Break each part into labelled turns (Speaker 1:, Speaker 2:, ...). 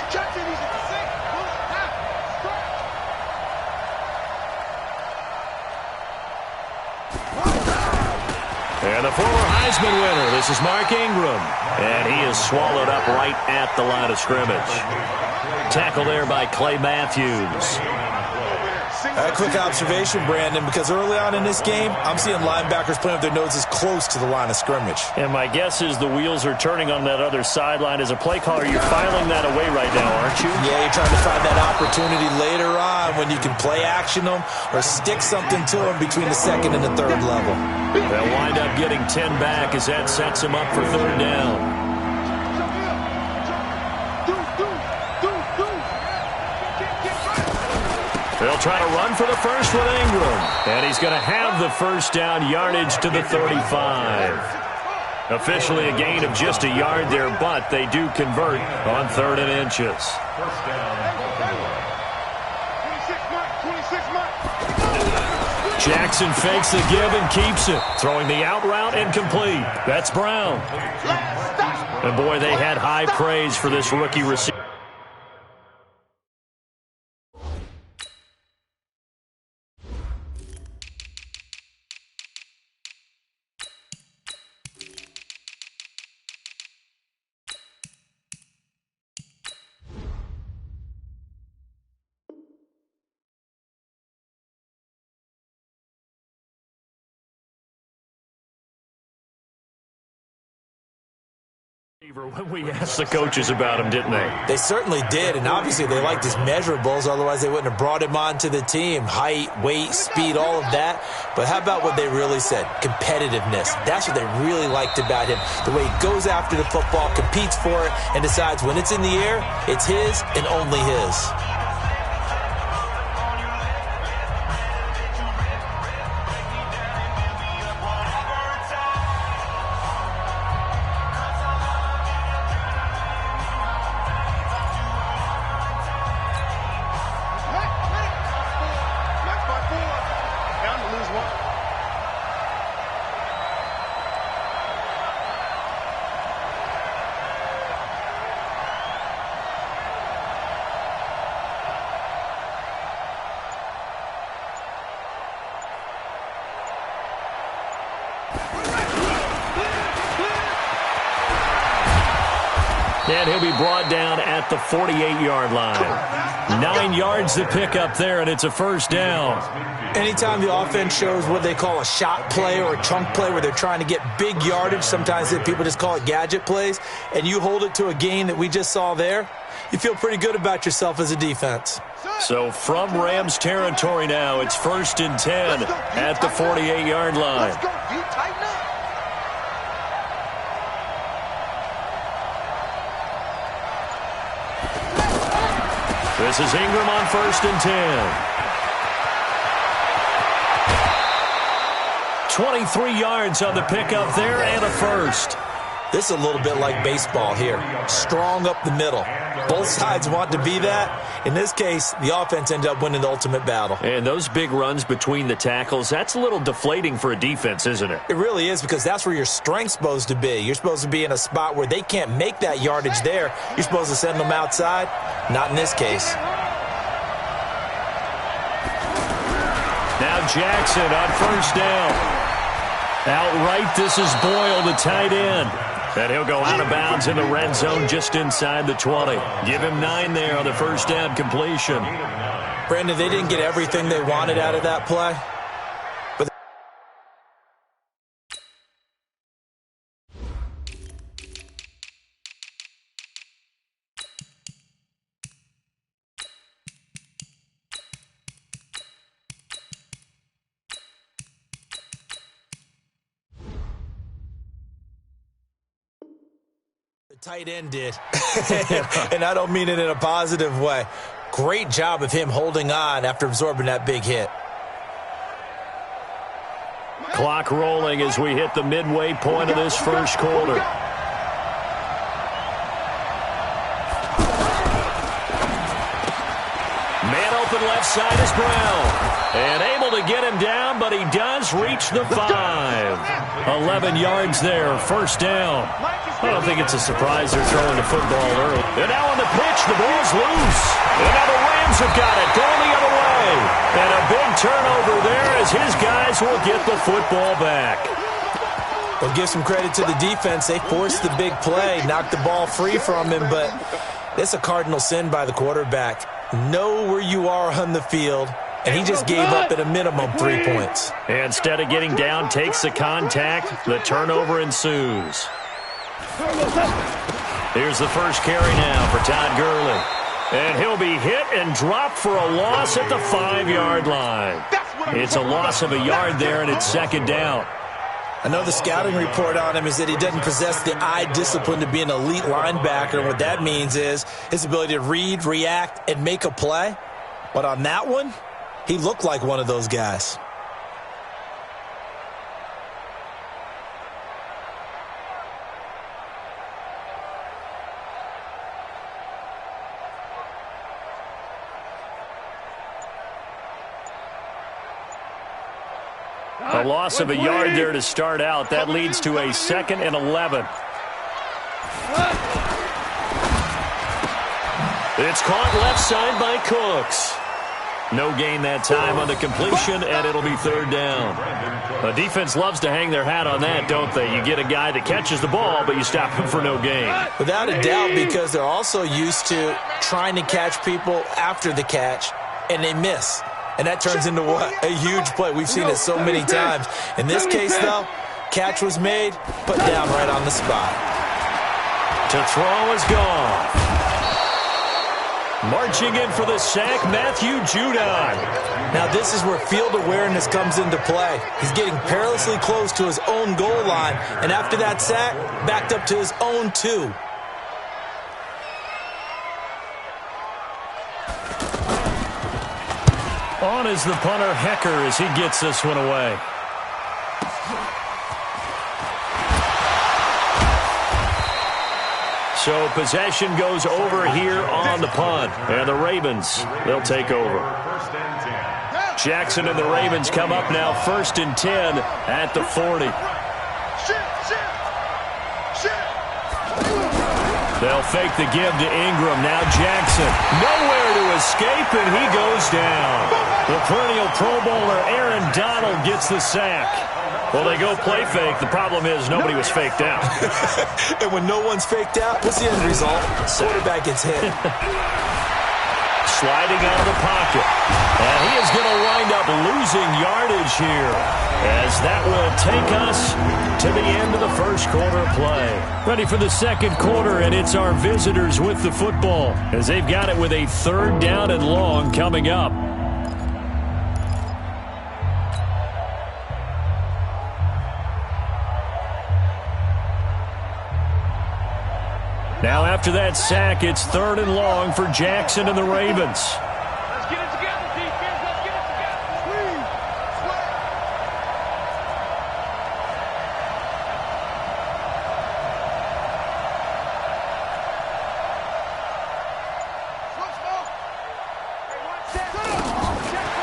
Speaker 1: And the former Heisman winner, this is Mark Ingram. And he is swallowed up right at the line of scrimmage. Tackle there by Clay Matthews.
Speaker 2: A quick observation, Brandon, because early on in this game, I'm seeing linebackers playing with their noses close to the line of scrimmage.
Speaker 1: And my guess is the wheels are turning on that other sideline. As a play caller, you're filing that away right now, aren't you?
Speaker 2: Yeah, you're trying to find that opportunity later on when you can play action them or stick something to them between the second and the third level.
Speaker 1: They'll wind up getting 10 back as that sets them up for third down. They'll try to run for the first with Ingram. And he's going to have the first down, yardage to the 35. Officially a gain of just a yard there, but they do convert on 3rd and inches. Jackson fakes the give and keeps it. Throwing the out route incomplete. That's Brown. And boy, they had high praise for this rookie receiver. When we asked the coaches about him, didn't they?
Speaker 2: They certainly did, and obviously they liked his measurables, otherwise they wouldn't have brought him onto the team. Height, weight, speed, all of that. But how about what they really said? Competitiveness. That's what they really liked about him. The way he goes after the football, competes for it, and decides when it's in the air, it's his and only his. And he'll be brought down at the 48-yard line. 9 yards to pick up there, and it's a first down. Anytime the offense shows what they call a shot play or a chunk play where they're trying to get big yardage, sometimes people just call it gadget plays, and you hold it to a gain that we just saw there, you feel pretty good about yourself as a defense. So from Rams territory now, it's 1st and 10 at the 48-yard line.
Speaker 3: Let's go. You tighten up.
Speaker 1: This is Ingram on 1st and 10. 23 yards on the pickup there and a first.
Speaker 2: This is a little bit like baseball here. Strong up the middle. Both sides want to be that. In this case, the offense ended up winning the ultimate battle.
Speaker 1: And those big runs between the tackles, that's a little deflating for a defense, isn't it?
Speaker 2: It really is, because that's where your strength's supposed to be. You're supposed to be in a spot where they can't make that yardage there. You're supposed to send them outside. Not in this case.
Speaker 1: Now Jackson on 1st down. Outright, this is Boyle, the tight end. And he'll go out of bounds in the red zone just inside the 20. Give him 9 there on the first down completion.
Speaker 2: Brandon, they didn't get everything they wanted out of that play. But tight end did. And I don't mean it in a positive way. Great job of him holding on after absorbing that big hit.
Speaker 1: Clock rolling as we hit the midway point of this first quarter. Man open left side is Brown. And able to get him down, but he does reach the 5. 11 yards there, first down. I don't think it's a surprise they're throwing the football early. And now on the pitch, pitch. The ball's loose. And now the Rams have got it. Going the other way. And a big turnover there as his guys will get the football back.
Speaker 2: Well, give some credit to the defense. They forced the big play, knocked the ball free from him, but it's a cardinal sin by the quarterback. Know where you are on the field, and he just gave up at a minimum 3 points.
Speaker 1: Instead of getting down, takes the contact. The turnover ensues. Here's the first carry now for Todd Gurley. And he'll be hit and dropped for a loss at the 5-yard line. It's a loss of a yard there, and it's second down.
Speaker 2: I know the scouting report on him is that he doesn't possess the eye discipline to be an elite linebacker. And what that means is his ability to read, react, and make a play. But on that one, he looked like one of those guys.
Speaker 1: A loss of a yard there to start out. That leads to a 2nd and 11. It's caught left side by Cooks. No gain that time on the completion, and it'll be third down. The defense loves to hang their hat on that, don't they? You get a guy that catches the ball, but you stop him for no gain.
Speaker 2: Without a doubt, because they're also used to trying to catch people after the catch, and they miss. And that turns into what? A huge play. We've seen it so many times. In this case, though, catch was made, put down right on the spot.
Speaker 1: To throw is gone. Marching in for the sack, Matthew Judon.
Speaker 2: Now, this is where field awareness comes into play. He's getting perilously close to his own goal line, and after that sack, backed up to his own 2.
Speaker 1: On is the punter, Hecker, as he gets this one away. So possession goes over here on the punt. And the Ravens, they'll take over. Jackson and the Ravens come up now 1st and 10 at the 40. They'll fake the give to Ingram. Now Jackson. Nowhere to escape, and he goes down. The perennial Pro Bowler Aaron Donald gets the sack. Well, they go play fake. The problem is nobody was faked out.
Speaker 2: And when no one's faked out, what's the end result? Quarterback gets hit.
Speaker 1: Sliding out of the pocket. And he is going to wind up losing yardage here, as that will take us to the end of the first quarter play. Ready for the second quarter, and it's our visitors with the football, as they've got it with a 3rd down and long coming up. Now after that sack, it's 3rd and long for Jackson and the Ravens.
Speaker 3: Let's get it together, defense. Let's get it together. Swing.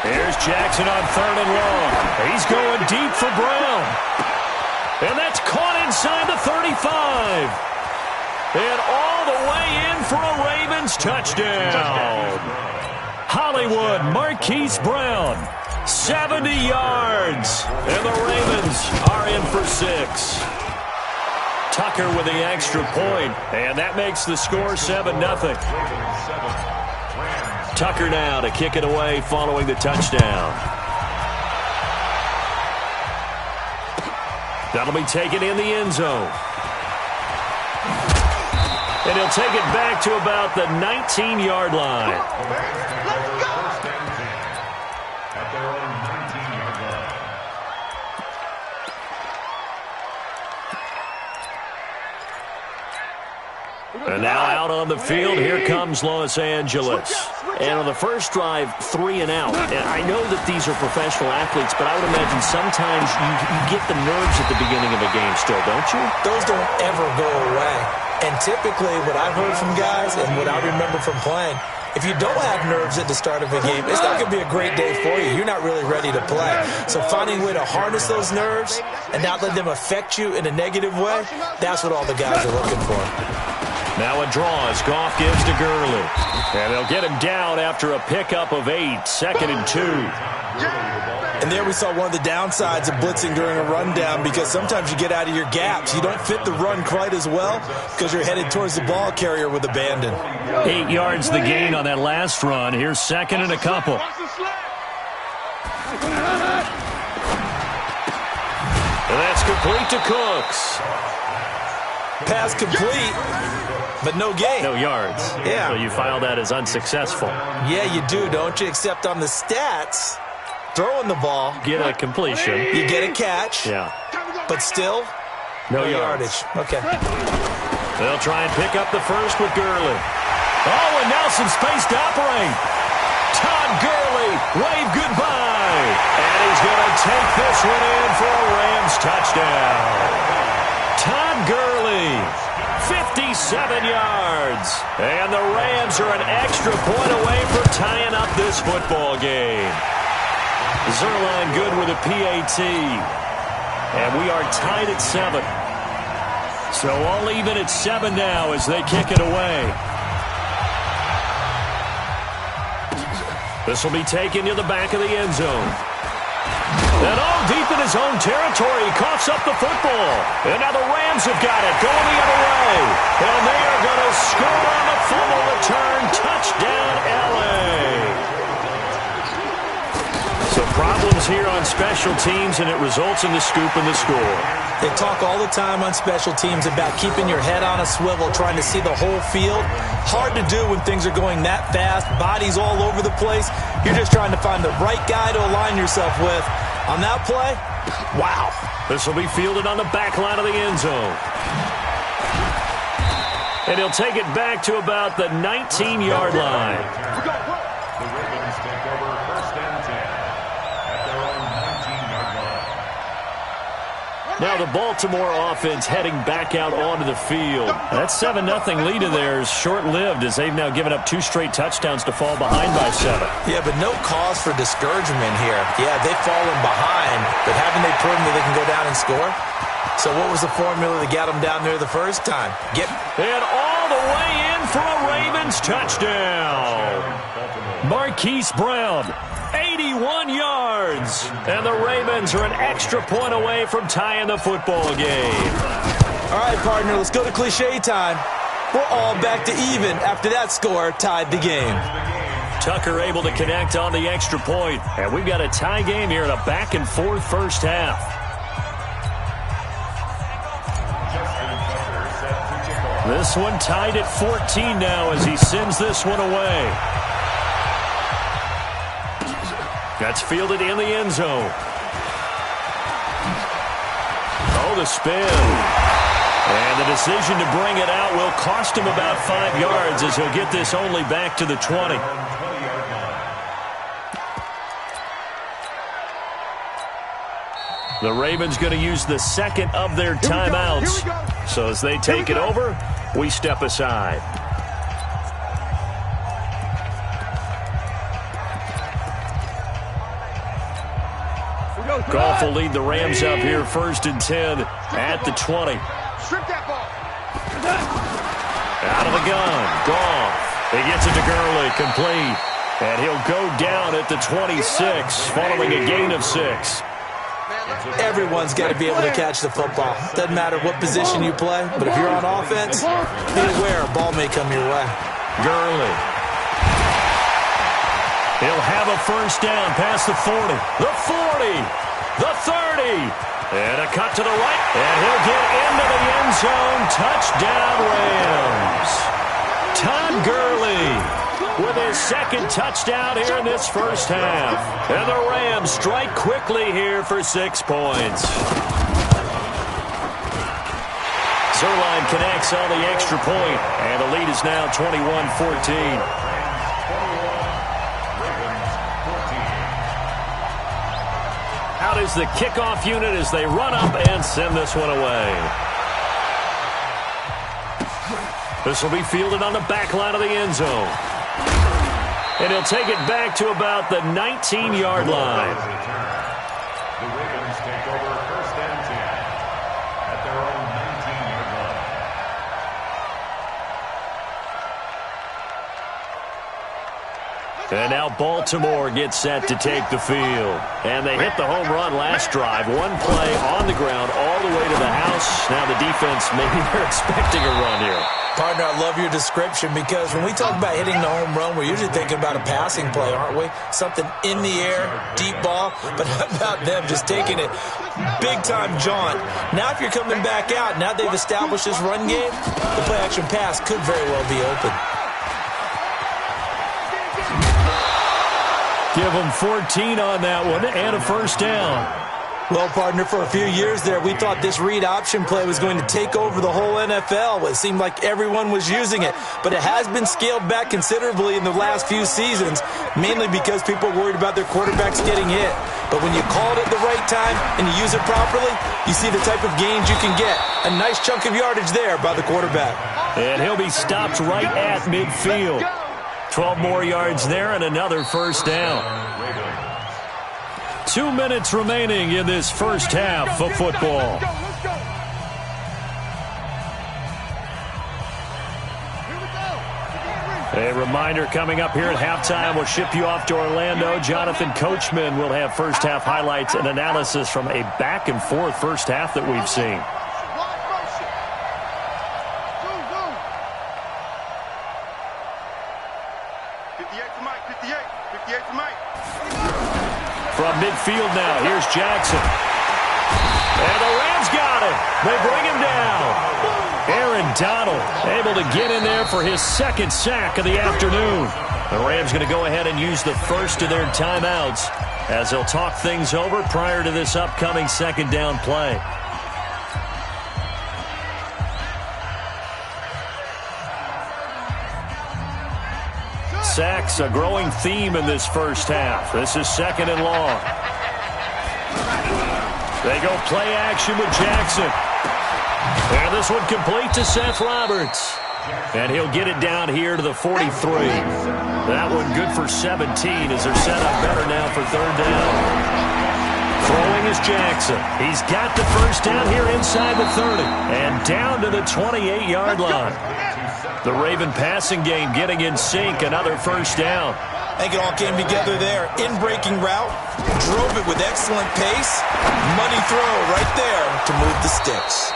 Speaker 1: Here's Jackson on 3rd and long. He's going deep for Brown. And that's caught inside the 35. And all the way in for a Ravens touchdown. Hollywood Marquise Brown, 70 yards. And the Ravens are in for 6. Tucker with the extra point, and that makes the score 7-0. Tucker now to kick it away following the touchdown. That'll be taken in the end zone. And he'll take it back to about the 19-yard line. And now out on the field, here comes Los Angeles. And on the first drive, 3 and out. And I know that these are professional athletes, but I would imagine sometimes you get the nerves at the beginning of a game still, don't you?
Speaker 2: Those don't ever go away. And typically, what I've heard from guys and what I remember from playing, if you don't have nerves at the start of a game, it's not going to be a great day for you. You're not really ready to play. So finding a way to harness those nerves and not let them affect you in a negative way, that's what all the guys are looking for.
Speaker 1: Now a draw as Goff gives to Gurley. And they'll get him down after a pickup of 8, 2nd and 2.
Speaker 2: And there we saw one of the downsides of blitzing during a rundown, because sometimes you get out of your gaps. You don't fit the run quite as well because you're headed towards the ball carrier with abandon.
Speaker 1: 8 yards the gain on that last run. Here's 2nd and a couple. And that's complete to Cooks.
Speaker 2: Pass complete, but no gain.
Speaker 1: No yards.
Speaker 2: Yeah.
Speaker 1: So you file that as unsuccessful.
Speaker 2: Yeah, you do, don't you? Except on the stats, throwing the ball.
Speaker 1: Get a completion.
Speaker 2: You get a catch.
Speaker 1: Yeah.
Speaker 2: But still,
Speaker 1: no yardage.
Speaker 2: Okay.
Speaker 1: They'll try and pick up the first with Gurley. Oh, and now some space to operate. Todd Gurley, wave goodbye. And he's going to take this one in for a Rams touchdown. Todd Gurley, 57 yards. And the Rams are an extra point away from tying up this football game. Zerline good with a PAT. And we are tied at 7. So all even at 7 now as they kick it away. This will be taken to the back of the end zone. And deep in his own territory, he coughs up the football. And now the Rams have got it, going the other way. And they are going to score on the fumble return. Touchdown, L.A. So problems here on special teams, and it results in the scoop and the score.
Speaker 2: They talk all the time on special teams about keeping your head on a swivel, trying to see the whole field. Hard to do when things are going that fast, bodies all over the place. You're just trying to find the right guy to align yourself with. On that play, wow.
Speaker 1: This will be fielded on the back line of the end zone. And he'll take it back to about the 19-yard line.
Speaker 4: The Ravens take over 1st and 10 at their own 19-yard line.
Speaker 1: Now the Baltimore offense heading back out onto the field. That 7-0 lead of theirs short-lived as they've now given up 2 straight touchdowns to fall behind by 7.
Speaker 2: Yeah, but no cause for discouragement here. Yeah, they've fallen behind, but haven't they proven that they can go down and score? So what was the formula that got them down there the first time?
Speaker 1: And all the way in for a Ravens touchdown. Marquise Brown, 81 yards. And the Ravens are an extra point away from tying the football game.
Speaker 2: All right, partner, let's go to cliche time. We're all back to even after that score tied the game.
Speaker 1: Tucker able to connect on the extra point. And we've got a tie game here in a back-and-forth first half. This one tied at 14 now as he sends this one away. That's fielded in the end zone. Oh, the spin. And the decision to bring it out will cost him about 5 yards as he'll get this only back to the 20. The Ravens going to use the second of their timeouts. So as they take it over, we step aside. Goff will lead the Rams up here 1st and 10 at the 20. Out of the gun, Goff. He gets it to Gurley, complete. And he'll go down at the 26 following a gain of 6.
Speaker 2: Everyone's got to be able to catch the football. Doesn't matter what position you play, but if you're on offense, be aware a ball may come your way.
Speaker 1: Gurley. He'll have a first down past the 40, the 40, the 30, and a cut to the right, and he'll get into the end zone. Touchdown, Rams. Todd Gurley with his second touchdown here in this first half. And the Rams strike quickly here for 6 points. Zerline connects on the extra point, and the lead is now 21-14. Out is the kickoff unit as they run up and send this one away. This will be fielded on the back line of the end zone. And he'll take it back to about the 19-yard line.
Speaker 4: The Ravens take over 1st and 10 at their own 19-yard
Speaker 1: And now Baltimore gets set to take the field. And they hit the home run last drive. One play on the ground all the way to the house. Now the defense, maybe they're expecting a run here.
Speaker 2: Partner, I love your description because when we talk about hitting the home run, we're usually thinking about a passing play, aren't we? Something in the air, deep ball. But how about them just taking it big-time jaunt? Now if you're coming back out, now they've established this run game, the play-action pass could very well be open.
Speaker 1: Give them 14 on that one and a first down.
Speaker 2: Well, partner, for a few years there, we thought this read option play was going to take over the whole NFL. It seemed like everyone was using it, but it has been scaled back considerably in the last few seasons, mainly because people are worried about their quarterbacks getting hit. But when you call it at the right time and you use it properly, you see the type of gains you can get. A nice chunk of yardage there by the quarterback.
Speaker 1: And he'll be stopped right at midfield. 12 more yards there and another first down. 2 minutes remaining in this first half of football. A reminder coming up here at halftime. We'll ship you off to Orlando. Jonathan Coachman will have first half highlights and analysis from a back-and-forth first half that we've seen. From midfield now, here's Jackson. And the Rams got him. They bring him down. Aaron Donald able to get in there for his second sack of the afternoon. The Rams going to go ahead and use the first of their timeouts as they'll talk things over prior to this upcoming second down play. Sacks, a growing theme in this first half. This is second and long. They go play action with Jackson. And this one complete to Seth Roberts. And he'll get it down here to the 43. That one good for 17 as they're set up better now for third down. Throwing is Jackson. He's got the first down here inside the 30. And down to the 28-yard line. The Raven passing game getting in sync. Another first down.
Speaker 2: I think it all came together there. In-breaking route. Drove it with excellent pace. Money throw right there to move the sticks.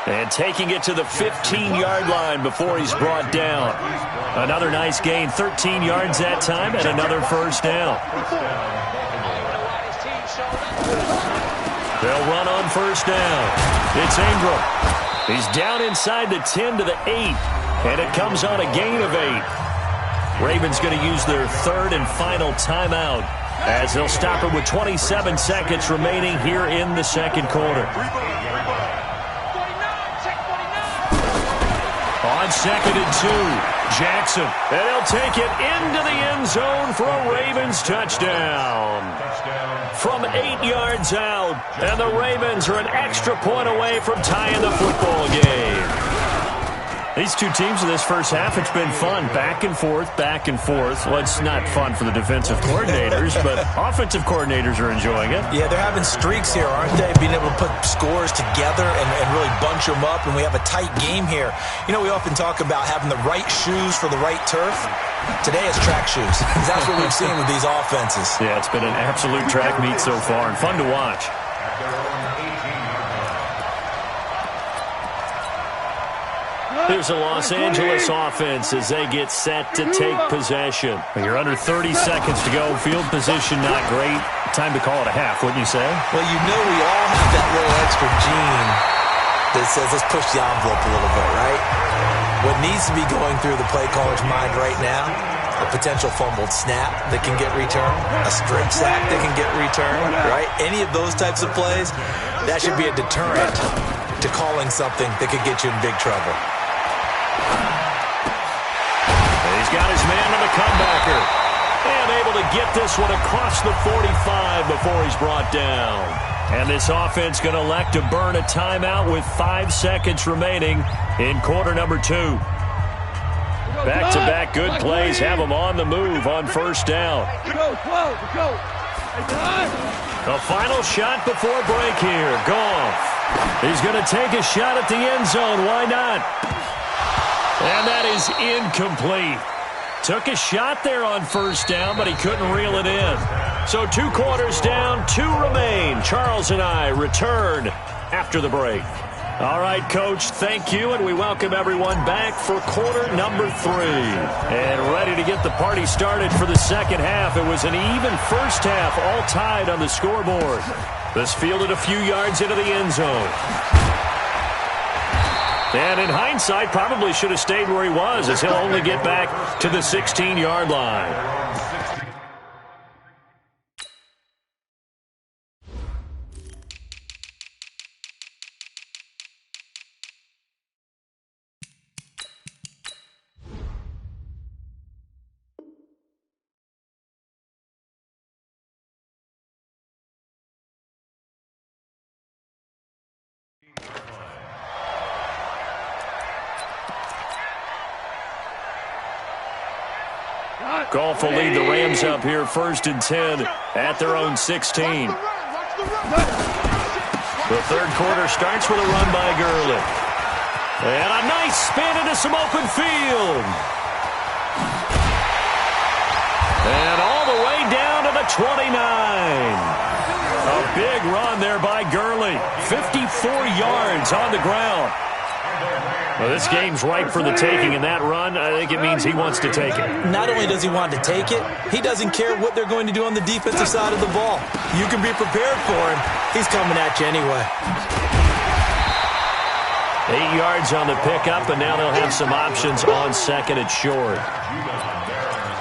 Speaker 1: And taking it to the 15-yard line before he's brought down. Another nice gain. 13 yards that time and another first down. They'll run on first down. It's Ingram. He's down inside the 10 to the 8. And it comes on a gain of 8. Ravens going to use their third and final timeout as they'll stop it with 27 seconds remaining here in the second quarter. On second and 2, Jackson. And he'll take it into the end zone for a Ravens touchdown. From 8 yards out. And the Ravens are an extra point away from tying the football game. These two teams in this first half, it's been fun. Back and forth, back and forth. Well, it's not fun for the defensive coordinators, but offensive coordinators are enjoying it.
Speaker 2: Yeah, they're having streaks here, aren't they? Being able to put scores together and really bunch them up, and we have a tight game here. You know, we often talk about having the right shoes for the right turf. Today it's track shoes. That's what we've seen with these offenses.
Speaker 1: Yeah, it's been an absolute track meet so far and fun to watch. Here's the Los Angeles offense as they get set to take possession. You're under 30 seconds to go. Field position not great. Time to call it a half, wouldn't you say?
Speaker 2: Well, you know we all have that little extra gene that says let's push the envelope a little bit, right? What needs to be going through the play caller's mind right now, a potential fumbled snap that can get returned, a strip sack that can get returned, right? Any of those types of plays, that should be a deterrent to calling something that could get you in big trouble.
Speaker 1: He's got his man on the comebacker. And able to get this one across the 45 before he's brought down. And this offense going to elect to burn a timeout with 5 seconds remaining in quarter number 2. Back-to-back good plays have them on the move on first down. The final shot before break here. Goff. He's going to take a shot at the end zone. Why not? And that is incomplete. Took a shot there on first down, but he couldn't reel it in. So 2 quarters down, 2 remain. Charles and I return after the break. All right, Coach, thank you, and we welcome everyone back for quarter number 3. And ready to get the party started for the second half. It was an even first half, all tied on the scoreboard. This fielded a few yards into the end zone. And in hindsight, probably should have stayed where he was, as he'll only get back to the 16-yard line. Goff will lead the Rams up here, 1st and 10 at their own 16. The third quarter starts with a run by Gurley. And a nice spin into some open field. And all the way down to the 29. A big run there by Gurley. 54 yards on the ground. Well, this game's ripe for the taking, and that run, I think it means he wants to take it.
Speaker 2: Not only does he want to take it, he doesn't care what they're going to do on the defensive side of the ball. You can be prepared for him. He's coming at you anyway.
Speaker 1: 8 yards on the pickup, and now they'll have some options on 2nd and short.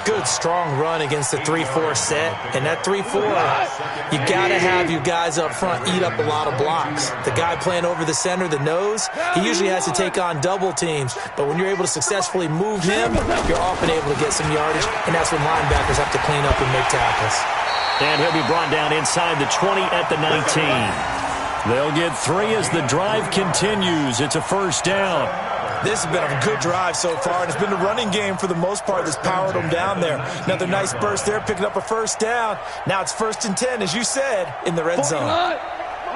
Speaker 2: Good, strong run against the 3-4 set. And that 3-4, you got to have your guys up front eat up a lot of blocks. The guy playing over the center, the nose, he usually has to take on double teams. But when you're able to successfully move him, you're often able to get some yardage, and that's when linebackers have to clean up and make tackles.
Speaker 1: And he'll be brought down inside the 20 at the 19. They'll get 3 as the drive continues. It's a first down.
Speaker 2: This has been a good drive so far, and it's been the running game for the most part that's powered them down there. Another nice burst there, picking up a first down. Now it's 1st and 10, as you said, in the red zone.
Speaker 3: My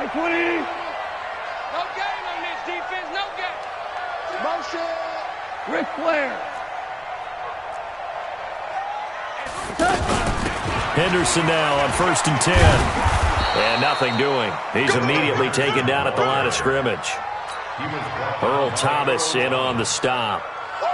Speaker 3: 20. No game on this defense, no game. Motion. Ric Flair.
Speaker 1: Henderson now on 1st and 10. And nothing doing. He's immediately taken down at the line of scrimmage. Earl Thomas in on the stop.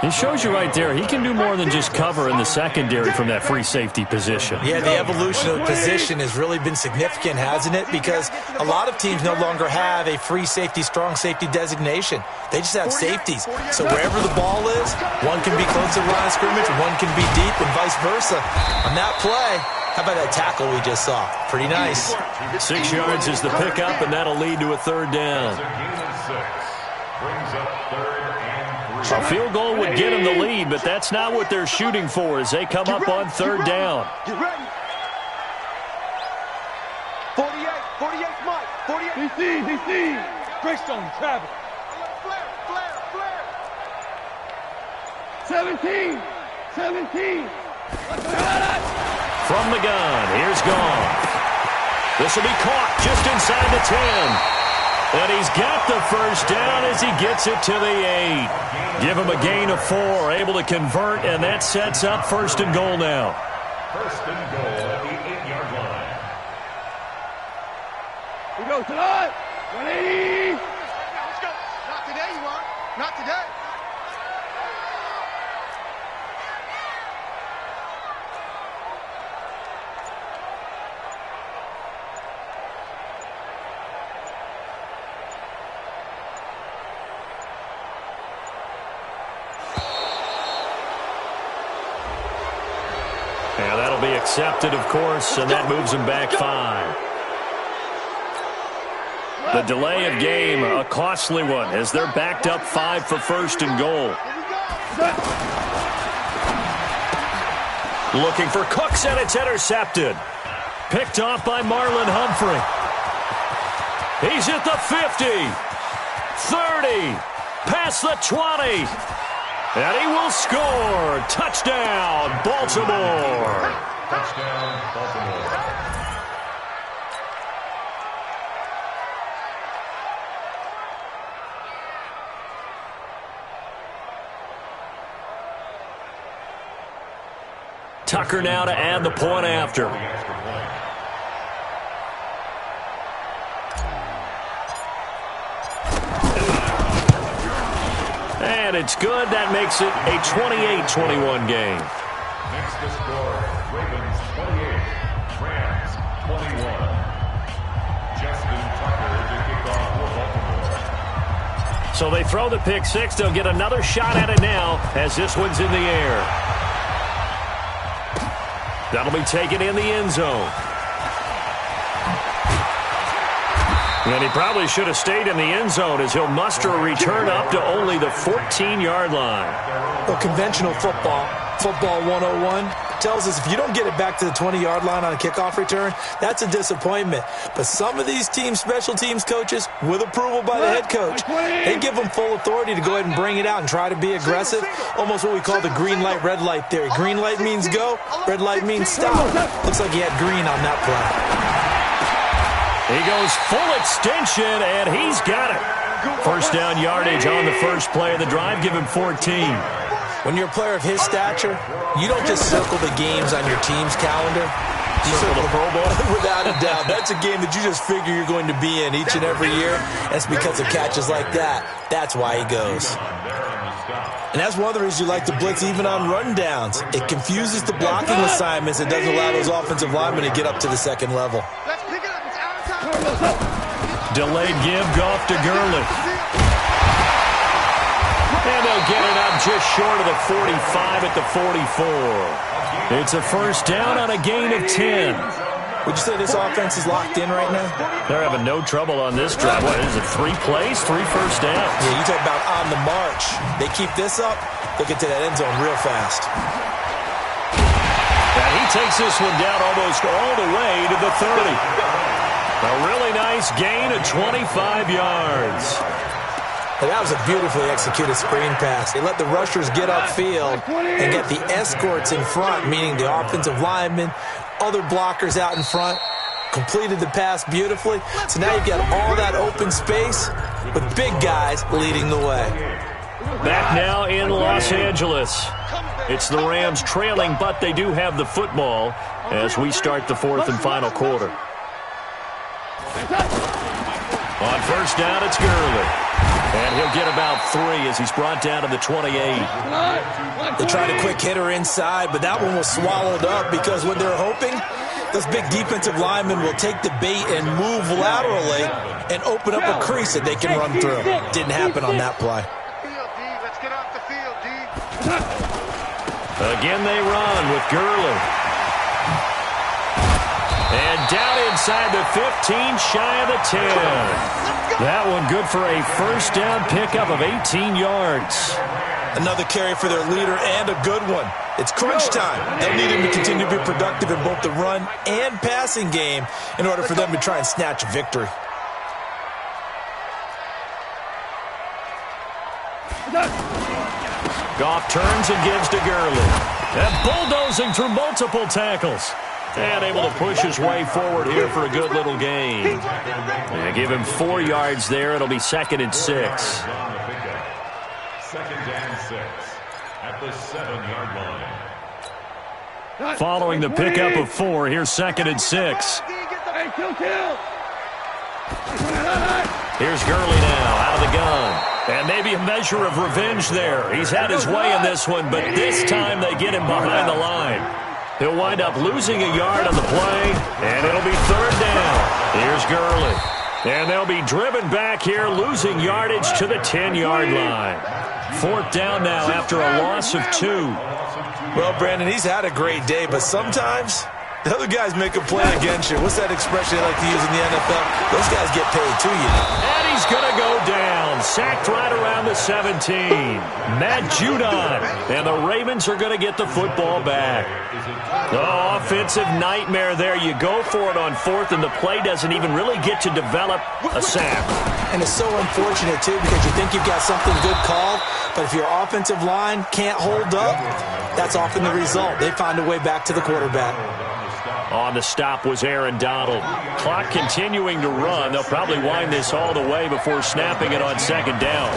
Speaker 1: It shows you right there, he can do more than just cover in the secondary from that free safety position.
Speaker 2: Yeah, the evolution of the position has really been significant, hasn't it? Because a lot of teams no longer have a free safety, strong safety designation. They just have safeties. So wherever the ball is, one can be close to the line of scrimmage, one can be deep, and vice versa. On that play, how about that tackle we just saw? Pretty nice.
Speaker 1: 6 yards is the pickup, and that'll lead to a 3rd down. A field goal would get them the lead, but that's not what they're shooting for as they come up on 3rd down.
Speaker 3: Get ready. 48, Mike. 48. DC. Greystone, Travis. Flare. 17.
Speaker 1: From the gun, here's Goff. This will be caught just inside the 10. And he's got the first down as he gets it to the 8. Give him a gain of 4, able to convert, and that sets up 1st and goal now.
Speaker 4: 1st and goal at the 8-yard line.
Speaker 3: We go tonight. 180.
Speaker 5: Let's go. Not today, you are. Not today.
Speaker 1: Yeah, that'll be accepted, of course, and that moves him back 5. The delay of game, a costly one, as they're backed up 5 for 1st and goal. Looking for Cooks, and it's intercepted. Picked off by Marlon Humphrey. He's at the 50, 30, past the 20. And he will score. Touchdown, Baltimore.
Speaker 4: Touchdown, Baltimore.
Speaker 1: Tucker now to add the point after. And it's good. That makes it a 28-21 game.
Speaker 4: Next to score, Ravens 28, Rams 21. Justin Tucker to kick off for Baltimore.
Speaker 1: So they throw the pick six. They'll get another shot at it now as this one's in the air. That'll be taken in the end zone. And he probably should have stayed in the end zone as he'll muster a return up to only the 14-yard line.
Speaker 2: Well, conventional football 101, tells us if you don't get it back to the 20-yard line on a kickoff return, that's a disappointment. But some of these team special teams coaches, with approval by the head coach, they give them full authority to go ahead and bring it out and try to be aggressive, almost what we call the green light, red light theory. Green light means go, red light means stop. Looks like he had green on that play.
Speaker 1: He goes full extension, and he's got it. First down yardage on the first play of the drive. Give him 14.
Speaker 2: When you're a player of his stature, you don't just circle the games on your team's calendar. You circle the Pro Bowl. Without a doubt. That's a game that you just figure you're going to be in each and every year. That's because of catches like that. That's why he goes. And that's one of the reasons you like to blitz even on rundowns. It confuses the blocking assignments. It doesn't allow those offensive linemen to get up to the second level.
Speaker 1: Delayed give, Goff to Gurley. And they'll get it up just short of the 45 at the 44. It's a first down on a gain of 10.
Speaker 2: Would you say this offense is locked in right now?
Speaker 1: They're having no trouble on this drive. What is it, 3 plays, 3 first downs?
Speaker 2: Yeah, you talk about on the march. They keep this up, they'll get to that end zone real fast.
Speaker 1: And he takes this one down almost all the way to the 30. A really nice gain of 25 yards.
Speaker 2: And that was a beautifully executed screen pass. They let the rushers get upfield and get the escorts in front, meaning the offensive linemen, other blockers out in front, completed the pass beautifully. So now you've got all that open space with big guys leading the way.
Speaker 1: Back now in Los Angeles. It's the Rams trailing, but they do have the football as we start the fourth and final quarter. On first down, it's Gurley. And he'll get about 3 as he's brought down to the 28.
Speaker 2: They tried a quick hitter inside, but that one was swallowed up because when they're hoping, those big defensive linemen will take the bait and move laterally and open up a crease that they can run through. Didn't happen on that play.
Speaker 5: Let's get off the field, D.
Speaker 1: Again they run with Gurley. And down inside the 15, shy of the 10. That one good for a first down pickup of 18 yards.
Speaker 2: Another carry for their leader and a good one. It's crunch time. They'll need him to continue to be productive in both the run and passing game in order for them to try and snatch a victory.
Speaker 1: Goff turns and gives to Gurley. And bulldozing through multiple tackles. And able to push his way forward here for a good little gain. And give him 4 yards there. It'll be 2nd and 6.
Speaker 4: 2nd and 6 at the 7-yard line.
Speaker 1: Following the pickup of 4, here's 2nd and 6. Here's Gurley now out of the gun. And maybe a measure of revenge there. He's had his way in this one, but this time they get him behind the line. He'll wind up losing a yard on the play, and it'll be 3rd down. Here's Gurley. And they'll be driven back here, losing yardage to the 10-yard line. 4th down now after a loss of 2.
Speaker 2: Well, Brandon, he's had a great day, but sometimes the other guys make a play against you. What's that expression they like to use in the NFL? Those guys get paid too, you know.
Speaker 1: And he's going to go down. Sacked right around the 17. Matt Judon. And the Ravens are going to get the football back. Oh, offensive nightmare there. You go for it on 4th, and the play doesn't even really get to develop a sack.
Speaker 2: And it's so unfortunate, too, because you think you've got something good called, but if your offensive line can't hold up, that's often the result. They find a way back to the quarterback.
Speaker 1: On the stop was Aaron Donald. Clock continuing to run. They'll probably wind this all the way before snapping it on 2nd down.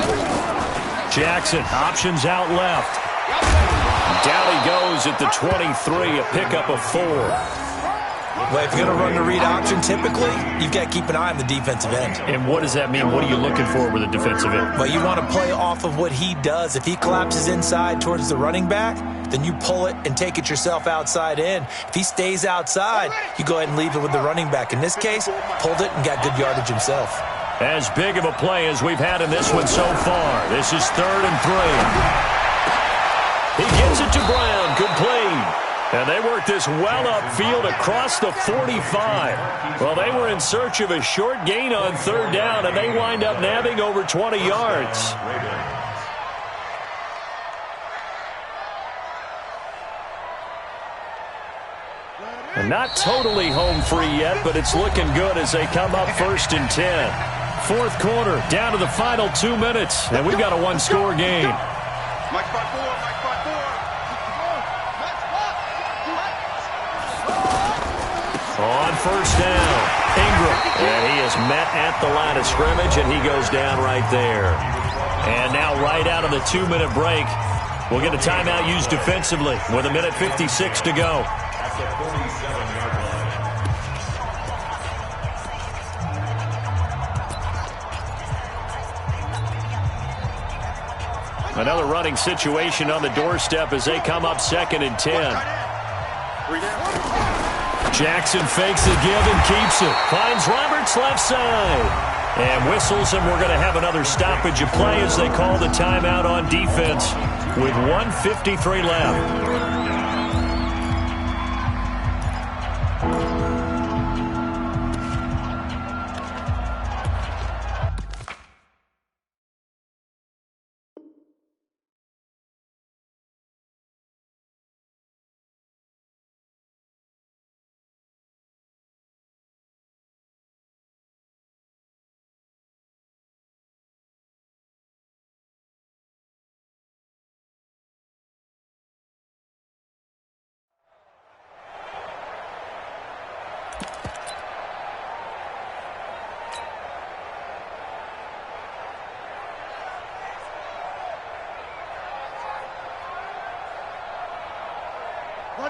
Speaker 1: Jackson, options out left. Down he goes at the 23, a pickup of 4.
Speaker 2: Well, if you're going to run the read option, typically, you've got to keep an eye on the defensive end.
Speaker 1: And what does that mean? What are you looking for with a defensive end?
Speaker 2: Well, you want to play off of what he does. If he collapses inside towards the running back, then you pull it and take it yourself outside in. If he stays outside, you go ahead and leave it with the running back. In this case, pulled it and got good yardage himself.
Speaker 1: As big of a play as we've had in this one so far. This is 3rd and 3. He gets it to Brown. Complete. And they work this well upfield across the 45. Well, they were in search of a short gain on 3rd down, and they wind up nabbing over 20 yards. And not totally home free yet, but it's looking good as they come up 1st and 10. 4th quarter, down to the final 2 minutes, and we've got a one-score game. On 1st down, Ingram, and he is met at the line of scrimmage, and he goes down right there. And now right out of the 2-minute break, we'll get a timeout used defensively with 1:56 to go. Another running situation on the doorstep as they come up 2nd and 10. Jackson fakes the give and keeps it. Finds Roberts left side. And whistles, and we're going to have another stoppage of play as they call the timeout on defense with 1:53 left.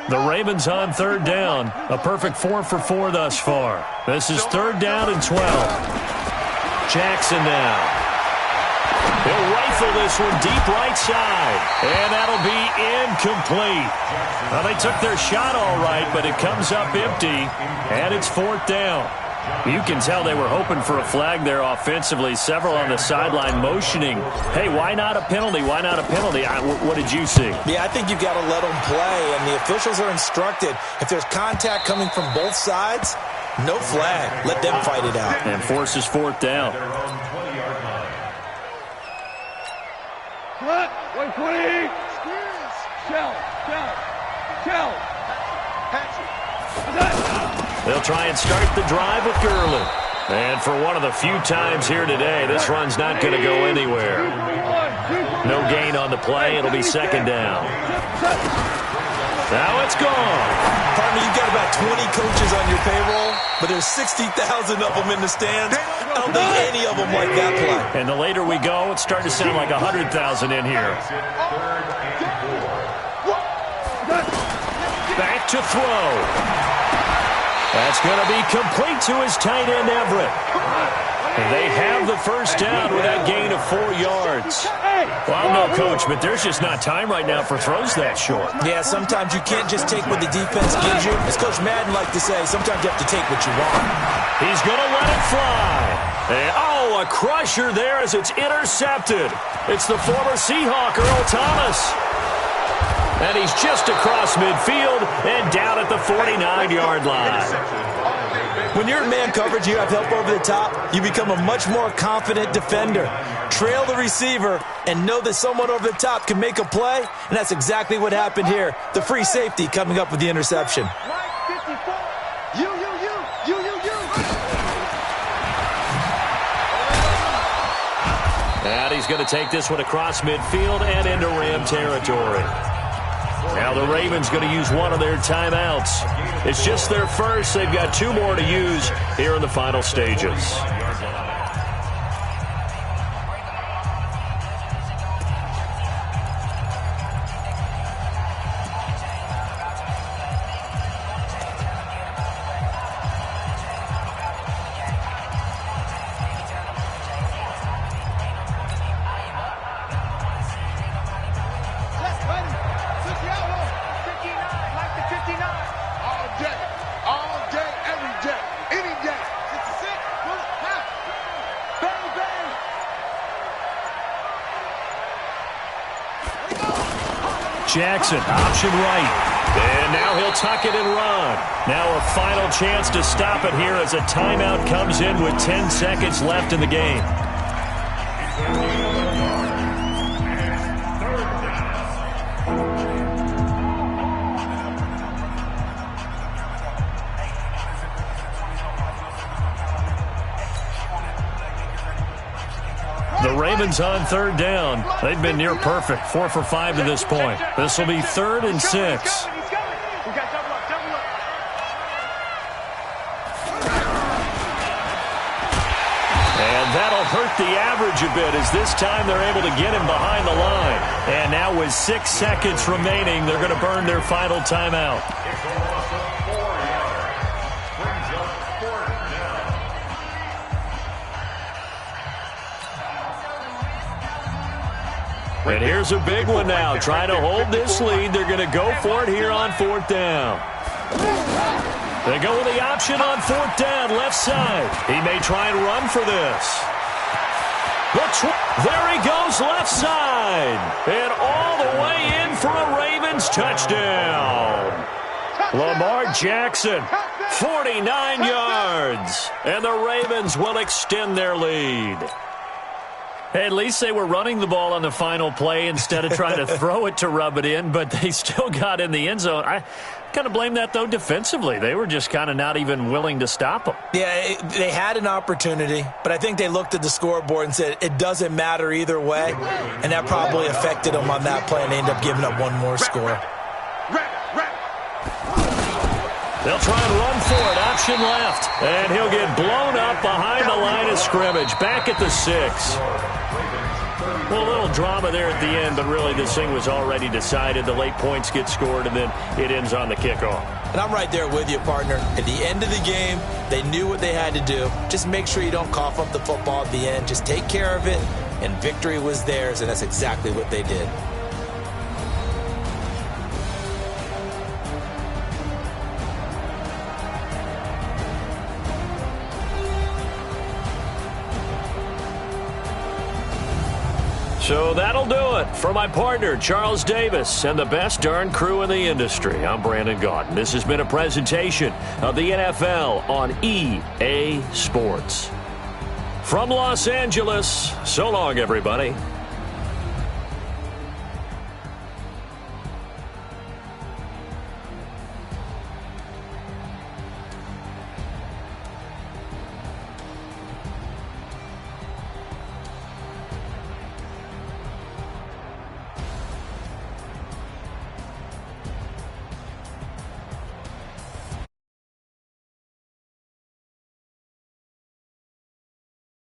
Speaker 1: The Ravens on 3rd down. A perfect 4 for 4 thus far. This is 3rd down and 12. Jackson now. He'll rifle this one deep right side. And that'll be incomplete. Well, they took their shot all right, but it comes up empty. And it's 4th down. You can tell they were hoping for a flag there offensively. Several on the sideline motioning. Hey, why not a penalty? Why not a penalty? What did you see?
Speaker 2: Yeah, I think you've got to let them play, and the officials are instructed. If there's contact coming from both sides, no flag. Let them fight it out.
Speaker 1: And forces 4th down.
Speaker 3: Cut. 120. Shell.
Speaker 1: They'll try and start the drive with Gurley. And for one of the few times here today, this run's not going to go anywhere. No gain on the play. It'll be 2nd down. Now it's gone.
Speaker 2: Partner, you've got about 20 coaches on your payroll, but there's 60,000 of them in the stands. I don't think any of them like that play.
Speaker 1: And the later we go, it's starting to sound like 100,000 in here. Back to throw. That's going to be complete to his tight end, Everett. And they have the 1st down with that gain of 4 yards. Well, no, Coach, but there's just not time right now for throws that short.
Speaker 2: Yeah, sometimes you can't just take what the defense gives you. As Coach Madden liked to say, sometimes you have to take what you want.
Speaker 1: He's going to let it fly. And, a crusher there as it's intercepted. It's the former Seahawk, Earl Thomas. And he's just across midfield and down at the 49-yard line.
Speaker 2: When you're in man coverage, you have help over the top, you become a much more confident defender. Trail the receiver and know that someone over the top can make a play, and that's exactly what happened here. The free safety coming up with the interception.
Speaker 1: And he's going to take this one across midfield and into Ram territory. Now the Ravens going to use one of their timeouts. It's just their first. They've got 2 more to use here in the final stages. Jackson, option right. And now he'll tuck it and run. Now a final chance to stop it here as a timeout comes in with 10 seconds left in the game. The Ravens on third down. They've been near perfect, 4 for 5 to this point. This will be 3rd and 6. And that'll hurt the average a bit as this time they're able to get him behind the line. And now with 6 seconds remaining, they're going to burn their final timeout. And here's a big one now. Trying to hold this lead. They're going to go for it here on 4th down. They go with the option on 4th down, left side. He may try and run for this. There he goes, left side. And all the way in for a Ravens touchdown. Lamar Jackson, 49 yards. And the Ravens will extend their lead. Hey, at least they were running the ball on the final play instead of trying to throw it to rub it in, but they still got in the end zone. I kind of blame that, though, defensively. They were just kind of not even willing to stop them.
Speaker 2: Yeah, they had an opportunity, but I think they looked at the scoreboard and said it doesn't matter either way, and that probably affected them on that play, and they ended up giving up one more score.
Speaker 1: They'll try and run for it. Option left. And he'll get blown up behind the line of scrimmage. Back at the 6. Well, a little drama there at the end, but really this thing was already decided. The late points get scored, and then it ends on the kickoff.
Speaker 2: And I'm right there with you, partner. At the end of the game, they knew what they had to do. Just make sure you don't cough up the football at the end. Just take care of it, and victory was theirs, and that's exactly what they did.
Speaker 1: So that'll do it for my partner, Charles Davis, and the best darn crew in the industry. I'm Brandon Gaudin. This has been a presentation of the NFL on EA Sports. From Los Angeles, so long, everybody.